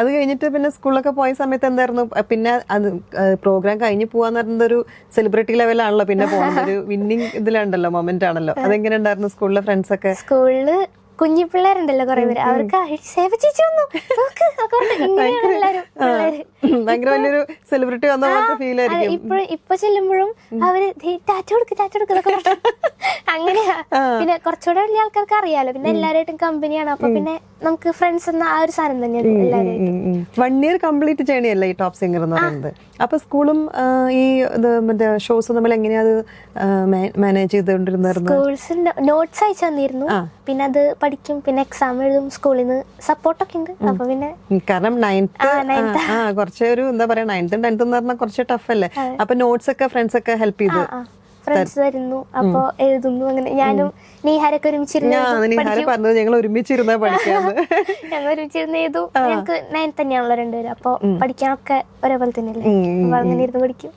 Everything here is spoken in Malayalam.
അത് കഴിഞ്ഞിട്ട് പിന്നെ സ്കൂളിലൊക്കെ പോയ സമയത്ത് എന്തായിരുന്നു പിന്നെ അത് പ്രോഗ്രാം കഴിഞ്ഞ് പോവാന്ന് പറയുന്നത് ഒരു സെലിബ്രിറ്റി ലെവലാണല്ലോ പിന്നെ പോകുന്നത്, ഒരു വിന്നിങ് ഇതിലുണ്ടല്ലോ മൊമെന്റ് ആണല്ലോ. അതെങ്ങനെ ഉണ്ടായിരുന്നു സ്കൂളിലെ ഫ്രണ്ട്സ് ഒക്കെ? സ്കൂളില് കുഞ്ഞു പിള്ളേരുണ്ടല്ലോ കുറെ പേര്, അവർക്ക് സേവ ചേച്ചി വന്നു ഭയങ്കര വലിയൊരു സെലിബ്രിറ്റി വന്ന പോലത്തെ ഫീൽ ആയിരിക്കും. ഇപ്പൊ ചെല്ലുമ്പോഴും അവര് ടാറ്റ കൊടുക്ക് അങ്ങനെയാ. പിന്നെ കുറച്ചുകൂടെ വലിയ ആൾക്കാർക്ക് അറിയാലോ, പിന്നെ എല്ലാവരായിട്ടും കമ്പനിയാണ്, അപ്പൊ പിന്നെ നമുക്ക് ഫ്രണ്ട്സ് എന്ന ആ ഒരു സാധനം തന്നെയാണ് എല്ലാവരും. 1 year കംപ്ലീറ്റ് ജേണി അല്ലേ ഈ ടോപ്പ് സിംഗർ എന്ന് പറയുന്നത്. അപ്പൊ സ്കൂളും ഈ മറ്റേ ഷോസ് തമ്മിൽ എങ്ങനെയാ അത് മാനേജ് ചെയ്തോണ്ടിരുന്നായിരുന്നു? സ്കൂൾസ് നോട്ട്സ് അയച്ചു തന്നിരുന്നു, പിന്നെ അത് പഠിക്കും, പിന്നെ എക്സാം എഴുതും. സ്കൂളിൽ നിന്ന് സപ്പോർട്ടൊക്കെ ഉണ്ട്. അപ്പൊ പിന്നെ കാരണം 9th കുറച്ച് ഒരു എന്താ പറയാ 9th 10th എന്ന് പറഞ്ഞാൽ കുറച്ച് ടഫ് അല്ലേ. അപ്പൊ നോട്ട്സ് ഒക്കെ ഫ്രണ്ട്സ് ഒക്കെ ഹെൽപ്പ് ചെയ്തു, ഫ്രണ്ട്സ് തരുന്നു, അപ്പൊ എഴുതുന്നു. അങ്ങനെ ഞാനും നീഹാരൊക്കെ ഒരുമിച്ചിരുന്നു. നീഹാര പറഞ്ഞത് ഞങ്ങൾ ഒരുമിച്ചിരുന്നാ പഠിക്കാന്ന്. ഞങ്ങൾ ഒരുമിച്ചിരുന്ന് ചെയ്തു. ഞങ്ങൾക്ക് 9th തന്നെയാണല്ലോ രണ്ടുപേരും, അപ്പൊ പഠിക്കാനൊക്കെ ഒരേപോലെ തന്നെയല്ലേ, അപ്പൊ അങ്ങനെ ഇരുന്ന് പഠിക്കും.